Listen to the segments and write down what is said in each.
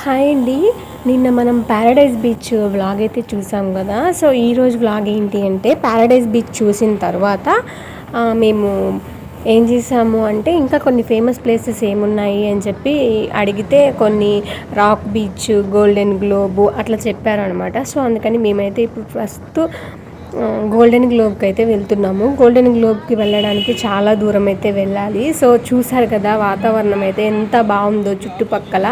Hi అండి. నిన్న మనం ప్యారడైజ్ బీచ్ వ్లాగ్ అయితే చూసాం కదా. సో ఈరోజు వ్లాగ్ ఏంటి అంటే ప్యారడైజ్ బీచ్ చూసిన తర్వాత మేము ఏం చేసాము అంటే ఇంకా కొన్ని ఫేమస్ ప్లేసెస్ ఏమున్నాయి అని చెప్పి అడిగితే కొన్ని రాక్ బీచ్, గోల్డెన్ గ్లోబ్ అట్లా చెప్పారనమాట. సో అందుకని మేమైతే ఇప్పుడు ఫస్ట్ గోల్డెన్ గ్లోబ్కి అయితే వెళ్తున్నాము. గోల్డెన్ గ్లోబ్కి వెళ్ళడానికి చాలా దూరం అయితే వెళ్ళాలి. సో చూసారు కదా వాతావరణం అయితే ఎంత బాగుందో, చుట్టుపక్కల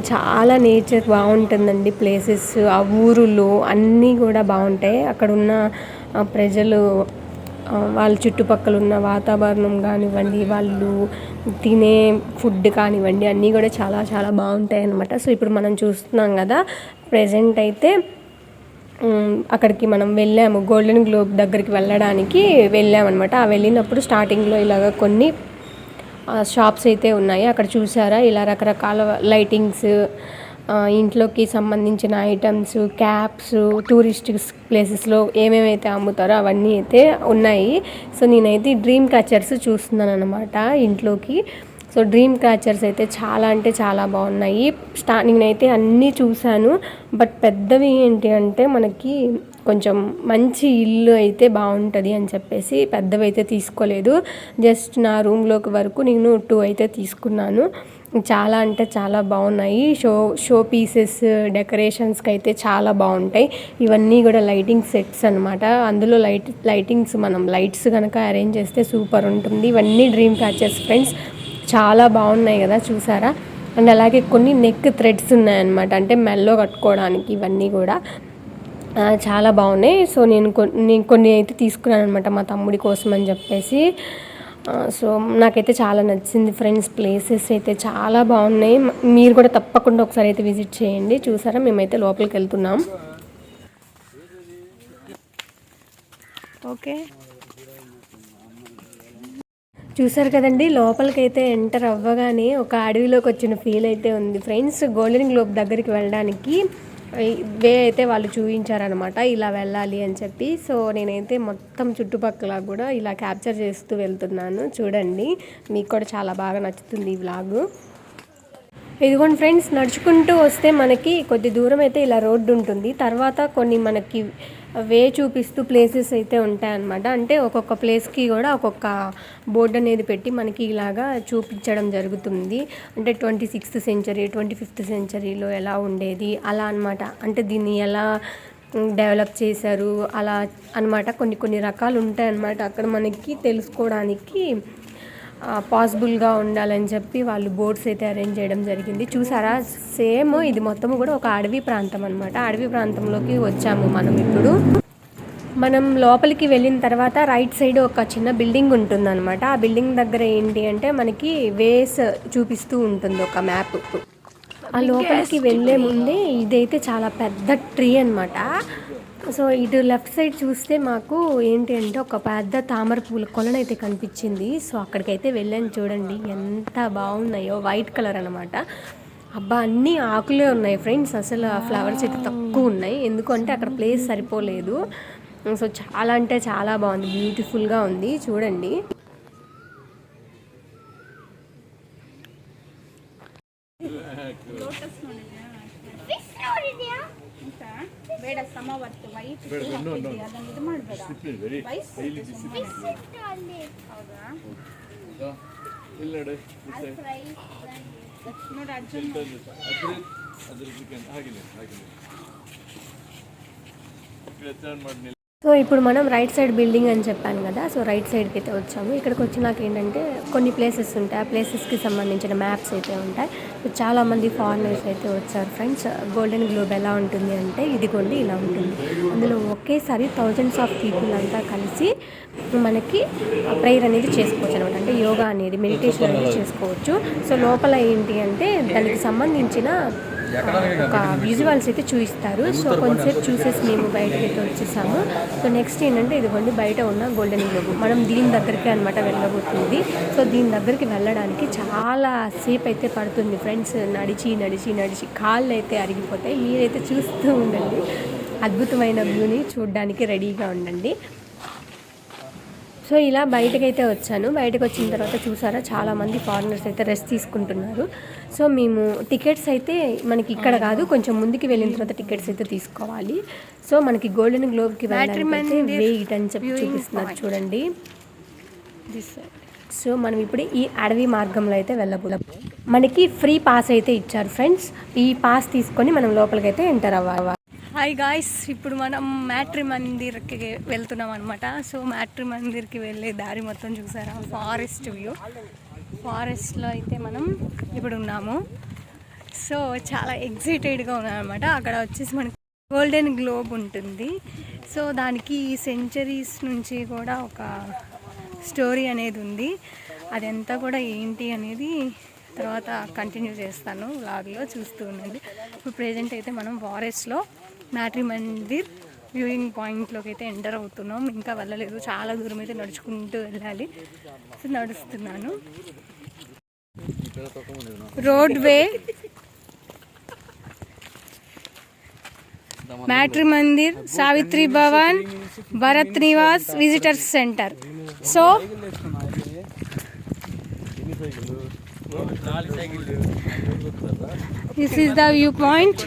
చాలా నేచర్ బాగుంటుందండి. ప్లేసెస్, ఆ ఊరులు అన్నీ కూడా బాగుంటాయి. అక్కడ ఉన్న ప్రజలు, వాళ్ళ చుట్టుపక్కల ఉన్న వాతావరణం కానివ్వండి, వాళ్ళు తినే ఫుడ్ కానివ్వండి, అన్నీ కూడా చాలా చాలా బాగుంటాయి అన్నమాట. సో ఇప్పుడు మనం చూస్తున్నాం కదా, ప్రజెంట్ అయితే అక్కడికి మనం వెళ్ళాము. గోల్డెన్ గ్లోబ్ దగ్గరికి వెళ్ళడానికి వెళ్ళామన్నమాట. ఆ వెళ్ళినప్పుడు స్టార్టింగ్లో ఇలాగ కొన్ని షాప్స్ అయితే ఉన్నాయి. అక్కడ చూసారా ఇలా రకరకాల లైటింగ్స్, ఇంట్లోకి సంబంధించిన ఐటమ్స్, క్యాప్స్, టూరిస్ట్ ప్లేసెస్లో ఏమేమైతే అమ్ముతారో అవన్నీ అయితే ఉన్నాయి. సో నేనైతే డ్రీమ్ క్యాచర్స్ చూస్తున్నాను అనమాట ఇంట్లోకి. సో డ్రీమ్ క్యాచర్స్ అయితే చాలా అంటే చాలా బాగున్నాయి. స్టార్టింగ్ అయితే అన్నీ చూశాను. బట్ పెద్దవి ఏంటి అంటే మనకి కొంచెం మంచి ఇల్లు అయితే బాగుంటుంది అని చెప్పేసి పెద్దవి అయితే తీసుకోలేదు. జస్ట్ నా రూమ్లోకి వరకు నేను 2 అయితే తీసుకున్నాను. చాలా అంటే చాలా బాగున్నాయి. షో పీసెస్, డెకరేషన్స్కి అయితే చాలా బాగుంటాయి. ఇవన్నీ కూడా లైటింగ్ సెట్స్ అనమాట. అందులో లైటింగ్స్ మనం లైట్స్ కనుక అరేంజ్ చేస్తే సూపర్ ఉంటుంది. ఇవన్నీ డ్రీమ్ క్యాచర్స్ ఫ్రెండ్స్. చాలా బాగున్నాయి కదా, చూసారా. అండ్ అలాగే కొన్ని నెక్ థ్రెడ్స్ ఉన్నాయన్నమాట, అంటే మెల్లో కట్టుకోవడానికి. ఇవన్నీ కూడా చాలా బాగున్నాయి. సో నేను కొన్ని అయితే తీసుకున్నాను అనమాట మా తమ్ముడి కోసం అని చెప్పేసి. సో నాకైతే చాలా నచ్చింది ఫ్రెండ్స్. ప్లేసెస్ అయితే చాలా బాగున్నాయి. మీరు కూడా తప్పకుండా ఒకసారి అయితే విజిట్ చేయండి. చూసారా, మేమైతే లోపలికి వెళ్తున్నాం. ఓకే, చూసారు కదండి, లోపలికైతే ఎంటర్ అవ్వగానే ఒక అడవిలోకి వచ్చిన ఫీల్ అయితే ఉంది ఫ్రెండ్స్. గోల్డెన్ గ్లోబ్ దగ్గరికి వెళ్ళడానికి వే అయితే వాళ్ళు చూపించారనమాట, ఇలా వెళ్ళాలి అని చెప్పి. సో నేనైతే మొత్తం చుట్టుపక్కల కూడా ఇలా క్యాప్చర్ చేస్తూ వెళ్తున్నాను. చూడండి, మీకు కూడా చాలా బాగా నచ్చుతుంది ఈ వ్లాగు. ఇదిగోండి ఫ్రెండ్స్, నడుచుకుంటూ వస్తే మనకి కొద్ది దూరం అయితే ఇలా రోడ్డు ఉంటుంది. తర్వాత కొన్ని మనకి వే చూపిస్తూ ప్లేసెస్ అయితే ఉంటాయన్నమాట. అంటే ఒక్కొక్క ప్లేస్కి కూడా ఒక్కొక్క బోర్డు అనేది పెట్టి మనకి ఇలాగా చూపించడం జరుగుతుంది. అంటే 26th సెంచరీ, 25th సెంచరీలో ఎలా ఉండేది అలా అనమాట. అంటే దీన్ని ఎలా డెవలప్ చేశారు అలా అనమాట. కొన్ని రకాలు ఉంటాయి అన్నమాట. అక్కడ మనకి తెలుసుకోవడానికి పాసిబుల్గా ఉండాలని చెప్పి వాళ్ళు బోర్డ్స్ అయితే అరేంజ్ చేయడం జరిగింది. చూసారా, సేమ్ ఇది మొత్తం కూడా ఒక అడవి ప్రాంతం అనమాట. అడవి ప్రాంతంలోకి వచ్చాము మనం ఇప్పుడు. మనం లోపలికి వెళ్ళిన తర్వాత రైట్ సైడ్ ఒక చిన్న బిల్డింగ్ ఉంటుందన్నమాట. ఆ బిల్డింగ్ దగ్గర ఏంటి అంటే మనకి వేస్ చూపిస్తూ ఉంటుంది ఒక మ్యాప్. ఆ లోపలికి వెళ్ళే ముందే ఇదైతే చాలా పెద్ద ట్రీ అనమాట. సో ఇటు లెఫ్ట్ సైడ్ చూస్తే మాకు ఏంటి అంటే ఒక పెద్ద తామర పూల కొలనైతే కనిపించింది. సో అక్కడికైతే వెళ్ళాను. చూడండి ఎంత బాగున్నాయో, వైట్ కలర్ అనమాట. అబ్బా, అన్నీ ఆకులే ఉన్నాయి ఫ్రెండ్స్. అసలు ఫ్లవర్స్ అయితే తక్కువ ఉన్నాయి, ఎందుకంటే అక్కడ ప్లేస్ సరిపోలేదు. సో చాలా అంటే చాలా బాగుంది, బ్యూటిఫుల్గా ఉంది. చూడండి, ಬೇಡ ಸಮವರ್ತ ವೈಟ್ ಅದನ್ನ ಇದು ಮಾಡಬೇಡ ಹೌದಾ ನೋಡಿ ಅರ್ಜುನ್ ಅದ್ರ ಚಿಕನ್ ಹಾಗೆ ರಿಟರ್ನ್ ಮಾಡಿ. సో ఇప్పుడు మనం రైట్ సైడ్ బిల్డింగ్ అని చెప్పాను కదా. సో రైట్ సైడ్కి అయితే వచ్చాము. ఇక్కడికి వచ్చినాక ఏంటంటే కొన్ని ప్లేసెస్ ఉంటాయి. ఆ ప్లేసెస్కి సంబంధించిన మ్యాప్స్ అయితే ఉంటాయి. చాలామంది ఫారినర్స్ అయితే వచ్చారు ఫ్రెండ్స్. గోల్డెన్ గ్లోబ్ ఎలా ఉంటుంది అంటే ఇదిగోండి ఇలా ఉంటుంది. అందులో ఒకేసారి థౌజండ్స్ ఆఫ్ పీపుల్ అంతా కలిసి మనకి ప్రేయర్ అనేది చేసుకోవచ్చు అనమాట. అంటే యోగా అనేది, మెడిటేషన్ అనేది చేసుకోవచ్చు. సో లోపల ఏంటి అంటే దానికి సంబంధించిన ఒక విజువల్స్ అయితే చూపిస్తారు. సో కొంచెంసేపు చూసేసి మేము బయటకి అయితే వచ్చేసాము. సో నెక్స్ట్ ఏంటంటే ఇదిగోండి బయట ఉన్న గోల్డెన్ గ్లోబ్. మనం దీని దగ్గరికి అనమాట వెళ్ళబోతుంది. సో దీని దగ్గరికి వెళ్ళడానికి చాలా సేపు అయితే పడుతుంది ఫ్రెండ్స్. నడిచి కాళ్ళు అయితే అరిగిపోతాయి. మీరైతే చూస్తూ ఉండండి, అద్భుతమైన వ్యూని చూడడానికి రెడీగా ఉండండి. సో ఇలా బయటకైతే వచ్చాను. బయటకు వచ్చిన తర్వాత చూసారా చాలామంది ఫారినర్స్ అయితే రెస్ట్ తీసుకుంటున్నారు. సో మేము టికెట్స్ అయితే మనకి ఇక్కడ కాదు, కొంచెం ముందుకు వెళ్ళిన తర్వాత టికెట్స్ అయితే తీసుకోవాలి. సో మనకి గోల్డెన్ గ్లోబ్కి వెళ్ళాలంటే వెయిట్ అని చెప్పి చూపిస్తున్నారు చూడండి. సో మనం ఇప్పుడు ఈ అడవి మార్గంలో అయితే వెళ్ళబోతున్నాం. మనకి ఫ్రీ పాస్ అయితే ఇచ్చారు ఫ్రెండ్స్. ఈ పాస్ తీసుకొని మనం లోపలికైతే ఎంటర్ అవ్వాలి. హాయ్ గాయ్స్, ఇప్పుడు మనం మ్యాట్రి మందిర్కి వెళ్తున్నాం అనమాట. సో మ్యాట్రి మందిర్కి వెళ్ళే దారి మొత్తం చూసారా, ఫారెస్ట్ వ్యూ. ఫారెస్ట్లో అయితే మనం ఇప్పుడు ఉన్నాము. సో చాలా ఎగ్జైటెడ్గా ఉన్నాం అనమాట. అక్కడ వచ్చేసి మనకి గోల్డెన్ గ్లోబ్ ఉంటుంది. సో దానికి సెంచరీస్ నుంచి కూడా ఒక స్టోరీ అనేది ఉంది. అదంతా కూడా ఏంటి అనేది తర్వాత కంటిన్యూ చేస్తాను వ్లాగ్లో, చూస్తూ ఉండండి. ఇప్పుడు ప్రెజెంట్ అయితే మనం ఫారెస్ట్లో మ్యాట్రి మందిర్ వ్యూయింగ్ పాయింట్లోకి అయితే ఎంటర్ అవుతున్నాం. ఇంకా వెళ్ళలేదు, చాలా దూరం అయితే నడుచుకుంటూ వెళ్ళాలి. సో నడుస్తున్నాను. Road way Matri Mandir, Savitri Bhavan, Bharat Nivas visitors center. So this is the view point.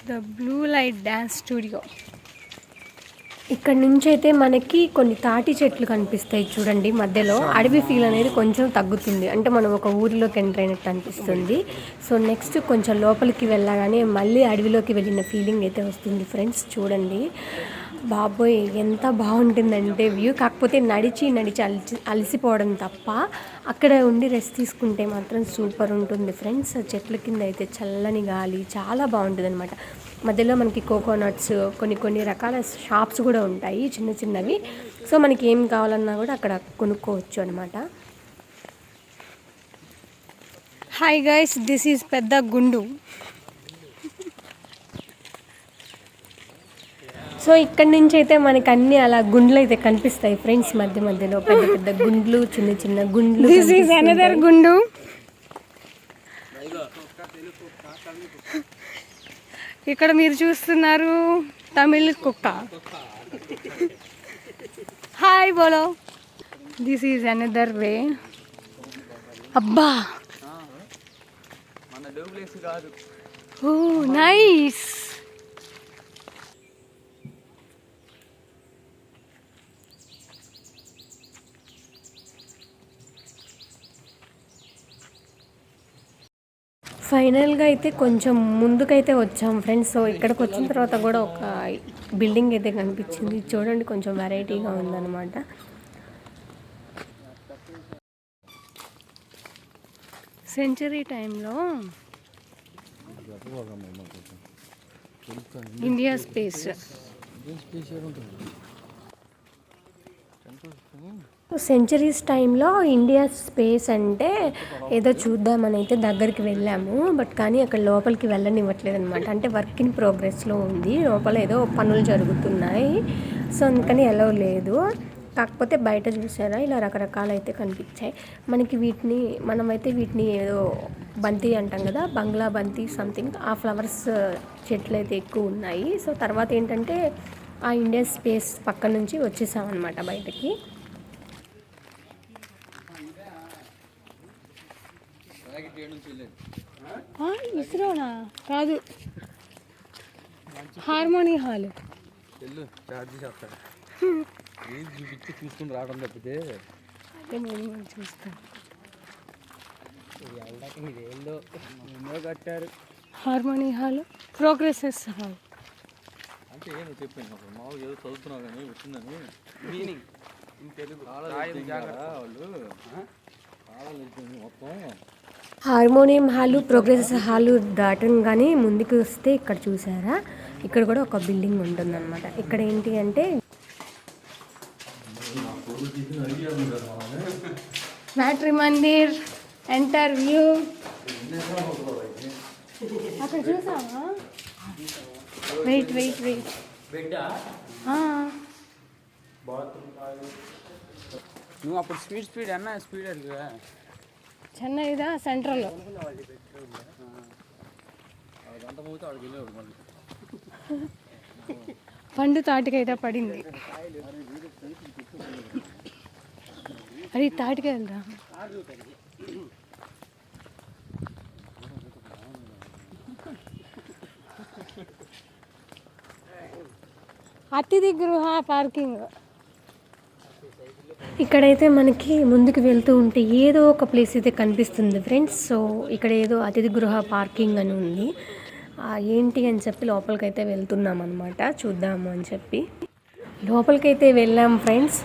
The Blue Light Dance Studio. ఇక్కడ నుంచి అయితే మనకి కొన్ని తాటి చెట్లు కనిపిస్తాయి చూడండి. మధ్యలో అడవి ఫీల్ అనేది కొంచెం తగ్గుతుంది, అంటే మనం ఒక ఊరిలోకి ఎంటర్ అయినట్టు అనిపిస్తుంది. సో నెక్స్ట్ కొంచెం లోపలికి వెళ్ళగానే మళ్ళీ అడవిలోకి వెళ్ళిన ఫీలింగ్ అయితే వస్తుంది ఫ్రెండ్స్. చూడండి బాబోయ్ ఎంత బాగుంటుందంటే వ్యూ. కాకపోతే నడిచి అలసిపోవడం తప్ప అక్కడ ఉండి రెస్ట్ తీసుకుంటే మాత్రం సూపర్ ఉంటుంది ఫ్రెండ్స్. చెట్ల కింద అయితే చల్లని గాలి చాలా బాగుంటుంది అనమాట. మధ్యలో మనకి కోకోనట్స్, కొన్ని రకాల షాప్స్ కూడా ఉంటాయి చిన్న చిన్నవి. సో మనకి ఏం కావాలన్నా కూడా అక్కడ కొనుక్కోవచ్చు అనమాట. హాయ్ గైస్, దిస్ ఈజ్ పెద్ద గుండు. సో ఇక్కడ నుంచి అయితే మనకి అన్ని అలా గుండ్లు అయితే కనిపిస్తాయి ఫ్రెండ్స్. మధ్యలో పెద్ద పెద్ద గుండ్లు, చిన్న గుండ్లు. దిస్ ఈజ్ అనదర్ గుండు. ఇక్కడ మీరు చూస్తున్నారు తమిళ్ కుక్క. హాయ్ బోలో. This is another way. అబ్బా ఓ నైస్. ఫైనల్గా అయితే కొంచెం ముందుకైతే వచ్చాం ఫ్రెండ్స్. సో ఇక్కడికి వచ్చిన తర్వాత కూడా ఒక బిల్డింగ్ అయితే కనిపించింది చూడండి, కొంచెం వెరైటీగా ఉందన్నమాట. సెంచరీ టైంలో ఇండియా స్పేస్. సెంచరీస్ టైంలో ఇండియా స్పేస్ అంటే ఏదో చూద్దామని అయితే దగ్గరికి వెళ్ళాము. బట్ కానీ అక్కడ లోపలికి వెళ్ళనివ్వట్లేదు అనమాట. అంటే వర్క్ ఇన్ ప్రోగ్రెస్లో ఉంది, లోపల ఏదో పనులు జరుగుతున్నాయి. సో అందుకని ఎలా లేదు. కాకపోతే బయట చూసారా ఇలా రకరకాలు అయితే కనిపించాయి మనకి. మనమైతే వీటిని ఏదో బంతి అంటాం కదా, బంగ్లా బంతి సంథింగ్, ఆ ఫ్లవర్స్ చెట్లు అయితే ఎక్కువ ఉన్నాయి. సో తర్వాత ఏంటంటే ఆ ఇండియా స్పేస్ పక్క నుంచి వచ్చేసామన్నమాట బయటకి. ఇస్రోనా కాదు, హార్మోనీ హాల్. చూసుకుని రావడం తప్పితే చూస్తాను. ఎన్నో కట్టారు. హార్మోనీ హాల్, ప్రోగ్రెసెస్ హాల్ అంటే ఏమో చెప్పాను మామూలుగా ఏదో చదువుతున్నావు కానీ వచ్చిందని మీనింగ్ తెలుగు వాళ్ళు మొత్తం. హార్మోనియం హాలు, ప్రోగ్రెస్ హాలు దాటంగానే ముందుకు వస్తే ఇక్కడ చూసారా, ఇక్కడ కూడా ఒక బిల్డింగ్ ఉంటుందన్నమాట. ఇక్కడ ఏంటి అంటే మ్యాట్రి మందిర్ ఎంటర్ వ్యూ. అక్కడ చూసావా వెయిట్ బెడ్డా నువ్వు అప్పుడు స్పీడ్ అన్న స్పీడ్ అడిగా చెన్నైదా సెంట్రల్ గంట పోతే ఆడికి వెళ్ళేవాడు మళ్ళీ పండు తాటికైతే పడింది. అది తాటికాయ వెళ్దా అతిథి గృహ పార్కింగ్. ఇక్కడైతే మనకి ముందుకు వెళ్తూ ఉంటే ఏదో ఒక ప్లేస్ అయితే కనిపిస్తుంది ఫ్రెండ్స్. సో ఇక్కడ ఏదో అతిథి గృహ పార్కింగ్ అని ఉంది. ఏంటి అని చెప్పి లోపలికైతే వెళ్తున్నాం అనమాట, చూద్దాము అని చెప్పి లోపలికైతే వెళ్ళాం ఫ్రెండ్స్.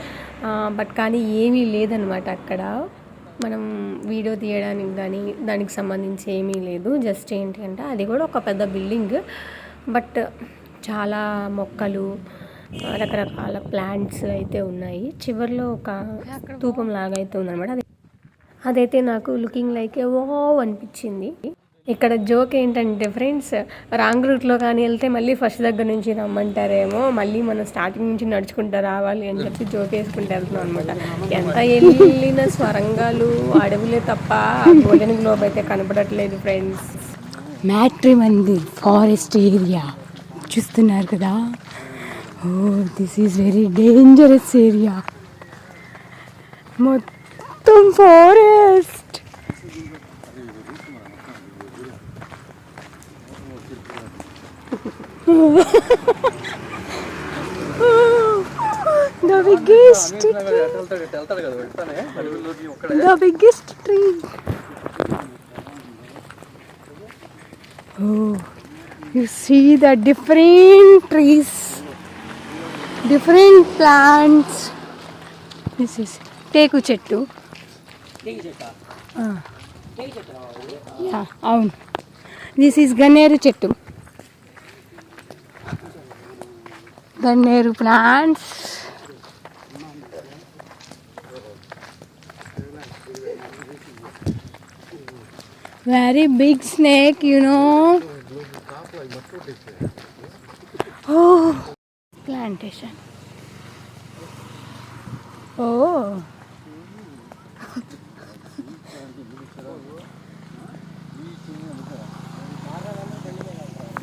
బట్ కానీ ఏమీ లేదనమాట అక్కడ. మనం వీడియో తీయడానికి కానీ దానికి సంబంధించి ఏమీ లేదు. జస్ట్ ఏంటి అంటే అది కూడా ఒక పెద్ద బిల్డింగ్, బట్ చాలా మొక్కలు రకరకాల ప్లాంట్స్ అయితే ఉన్నాయి. చివర్లో ఒక స్తూపం లాగా అయితే ఉందన్నమాట. అదైతే నాకు లుకింగ్ లైక్ వావ్ అనిపించింది. ఇక్కడ జోక్ ఏంటంటే ఫ్రెండ్స్, రాంగ్ రూట్లో కానీ వెళ్తే మళ్ళీ ఫస్ట్ దగ్గర నుంచి రమ్మంటారేమో, మళ్ళీ మనం స్టార్టింగ్ నుంచి నడుచుకుంటూ రావాలి అని చెప్పి జోక్ వేసుకుంటూ వెళ్తున్నాం అనమాట. ఎంత వెళ్ళిన స్వరంగాలు అడవులే తప్ప గోల్డెన్ గ్లోబ్ అయితే కనపడట్లేదు ఫ్రెండ్స్. మ్యాట్రిమోనీ ఫారెస్ట్ ఏరియా చూస్తున్నారు కదా. Oh this is very dangerous area, మొత్తం forest. The biggest tree. Oh, you see the different trees, different plants. This is teku chettu. Yeah, avunu. This is ganeru chettu. Ganeru plants. Very big snake, you know. Oh, plantation. Oh.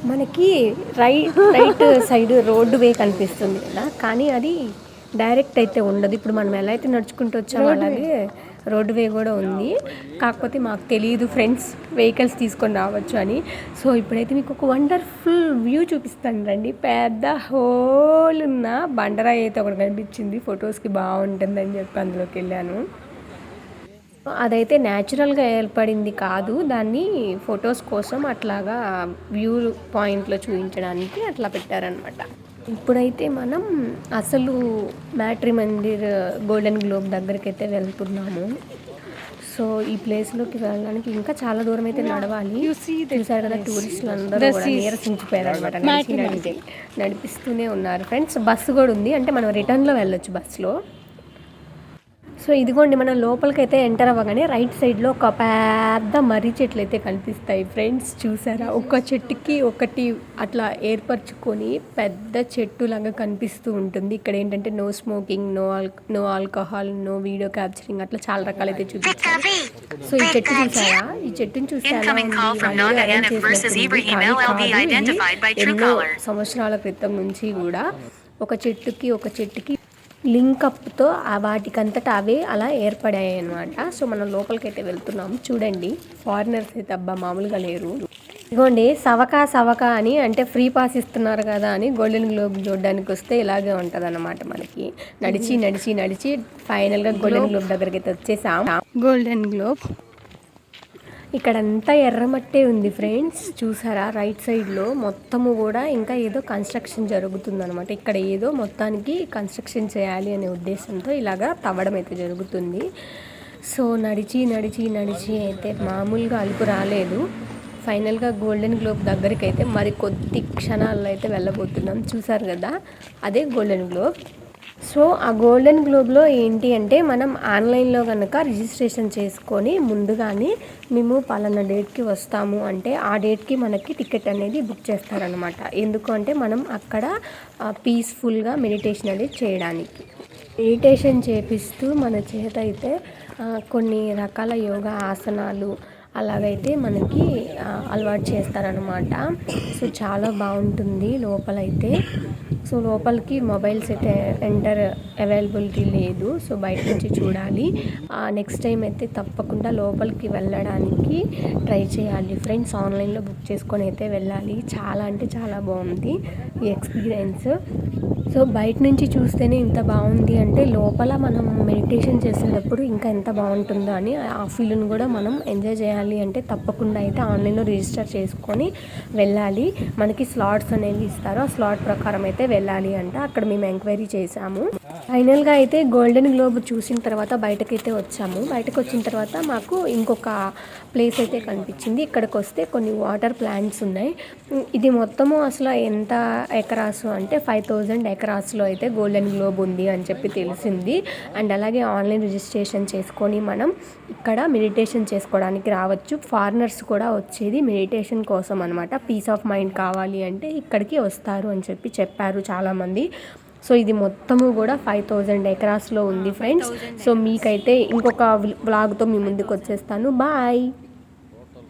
మనకి right side road వే కనిపిస్తుంది కదా, కానీ అది direct అయితే ఉండదు. ఇప్పుడు మనం ఎలా అయితే నడుచుకుంటూ వచ్చామో అలాగే రోడ్డు వే కూడా ఉంది. కాకపోతే మాకు తెలియదు ఫ్రెండ్స్ వెహికల్స్ తీసుకొని రావచ్చు అని. సో ఇప్పుడైతే మీకు ఒక వండర్ఫుల్ వ్యూ చూపిస్తాను రండి. పెద్ద హోల్ ఉన్న బండరాయి అయితే ఒకటి కనిపించింది, ఫొటోస్కి బాగుంటుందని చెప్పి అందులోకి వెళ్ళాను. అదైతే న్యాచురల్గా ఏర్పడింది కాదు, దాన్ని ఫొటోస్ కోసం అట్లాగా వ్యూ పాయింట్లో చూపించడానికి అట్లా పెట్టారనమాట. ఇప్పుడైతే మనం అసలు మ్యాట్రిమోనీ గోల్డెన్ గ్లోబ్ దగ్గరికి అయితే వెళ్తున్నాము. సో ఈ ప్లేస్లోకి వెళ్ళడానికి ఇంకా చాలా దూరం అయితే నడవాలి. చూసారు కదా, టూరిస్టులు అందరూ కూడా నీరసించిపోయారు అనమాట, నడిపిస్తూనే ఉన్నారు ఫ్రెండ్స్. బస్సు కూడా ఉంది, అంటే మనం రిటర్న్లో వెళ్ళొచ్చు బస్సులో. సో ఇదిగోండి, మనం లోపలికైతే ఎంటర్ అవ్వగానే రైట్ సైడ్లో ఒక పెద్ద మర్రి చెట్లు అయితే కనిపిస్తాయి ఫ్రెండ్స్. చూసారా, ఒక చెట్టుకి ఒకటి అట్లా ఏర్పరచుకొని పెద్ద చెట్టు లాగా కనిపిస్తూ ఉంటుంది. ఇక్కడ ఏంటంటే no smoking, no alcohol, no video capturing, అట్లా చాలా రకాలైతే చూపించారు. సో ఈ చెట్టు చూసారా, ఈ చెట్టుని చూస్తే ఎన్నో సంవత్సరాల క్రితం నుంచి కూడా ఒక చెట్టుకి లింకప్తో వాటికంతటా అవే అలా ఏర్పడాయి అనమాట. సో మనం లోపలికైతే వెళ్తున్నాము. చూడండి, ఫారినర్స్ అయితే అబ్బా మామూలుగా లేరు. ఇదిగోండి, సవక అని అంటే ఫ్రీ పాస్ ఇస్తున్నారు కదా అని గోల్డెన్ గ్లోబ్ చూడడానికి వస్తే ఇలాగే ఉంటుంది అన్నమాట. మనకి నడిచి ఫైనల్గా గోల్డెన్ గ్లోబ్ దగ్గరికి అయితే వచ్చేసాం. గోల్డెన్ గ్లోబ్ ఇక్కడంతా ఎర్రమట్టే ఉంది ఫ్రెండ్స్. చూసారా, రైట్ సైడ్లో మొత్తము కూడా ఇంకా ఏదో కన్స్ట్రక్షన్ జరుగుతుందన్నమాట. ఇక్కడ ఏదో మొత్తానికి కన్స్ట్రక్షన్ చేయాలి అనే ఉద్దేశంతో ఇలాగా తవ్వడం అయితే జరుగుతుంది. సో నడిచి అయితే మామూలుగా అలుపు రాలేదు. ఫైనల్గా గోల్డెన్ గ్లోబ్ దగ్గరికి అయితే మరి కొద్ది క్షణాల్లో అయితే వెళ్ళబోతున్నాం. చూసారు కదా, అదే గోల్డెన్ గ్లోబ్. సో ఆ గోల్డెన్ గ్లోబ్లో ఏంటి అంటే మనం ఆన్లైన్లో కనుక రిజిస్ట్రేషన్ చేసుకొని ముందుగానే మేము పలానా డేట్కి వస్తాము అంటే ఆ డేట్కి మనకి టికెట్ అనేది బుక్ చేస్తారనమాట. ఎందుకు అంటే మనం అక్కడ పీస్ఫుల్గా మెడిటేషన్ అనేది చేయడానికి. మెడిటేషన్ చేపిస్తూ మన చేత అయితే కొన్ని రకాల యోగా ఆసనాలు అలాగైతే మనకి అలవాటు చేస్తారనమాట. సో చాలా బాగుంటుంది లోపలైతే. సో లోపలికి మొబైల్స్ అయితే అవైలబిలిటీ లేదు. సో బయట నుంచి చూడాలి. నెక్స్ట్ టైం అయితే తప్పకుండా లోపలికి వెళ్ళడానికి ట్రై చేయాలి ఫ్రెండ్స్. ఆన్లైన్లో బుక్ చేసుకొని అయితే వెళ్ళాలి. చాలా అంటే చాలా బాగుంది ఈ ఎక్స్పీరియన్స్. సో బయట నుంచి చూస్తేనే ఇంత బాగుంది అంటే లోపల మనం మెడిటేషన్ చేసేటప్పుడు ఇంకా ఎంత బాగుంటుందో అని ఆ ఫీల్ని కూడా మనం ఎంజాయ్ చేయాలి అంటే తప్పకుండా అయితే ఆన్లైన్లో రిజిస్టర్ చేసుకొని వెళ్ళాలి. మనకి స్లాట్స్ అనేవి ఇస్తారు. ఆ స్లాట్ ప్రకారం అయితే వెళ్ళాలి అంట. అక్కడ మేము ఎంక్వైరీ చేసాము. ఫైనల్గా అయితే గోల్డెన్ గ్లోబ్ చూసిన తర్వాత బయటకైతే వచ్చాము. బయటకు వచ్చిన తర్వాత మాకు ఇంకొక ప్లేస్ అయితే కనిపించింది. ఇక్కడికి వస్తే కొన్ని వాటర్ ప్లాంట్స్ ఉన్నాయి. ఇది మొత్తము అసలు ఎంత ఎకరాసు అంటే 5000 ఎకరాస్లో అయితే గోల్డెన్ గ్లోబ్ ఉంది అని చెప్పి తెలిసింది. అండ్ అలాగే ఆన్లైన్ రిజిస్ట్రేషన్ చేసుకొని మనం ఇక్కడ మెడిటేషన్ చేసుకోవడానికి రావచ్చు. ఫారినర్స్ కూడా వచ్చేది మెడిటేషన్ కోసం అనమాట. పీస్ ఆఫ్ మైండ్ కావాలి అంటే ఇక్కడికి వస్తారు అని చెప్పారు చాలామంది. సో ఇది మొత్తము కూడా 5000 ఎకరాస్లో ఉంది ఫ్రెండ్స్. సో మీకైతే ఇంకొక వ్లాగ్తో మీ ముందుకు వచ్చేస్తాను. బాయ్. టోటల్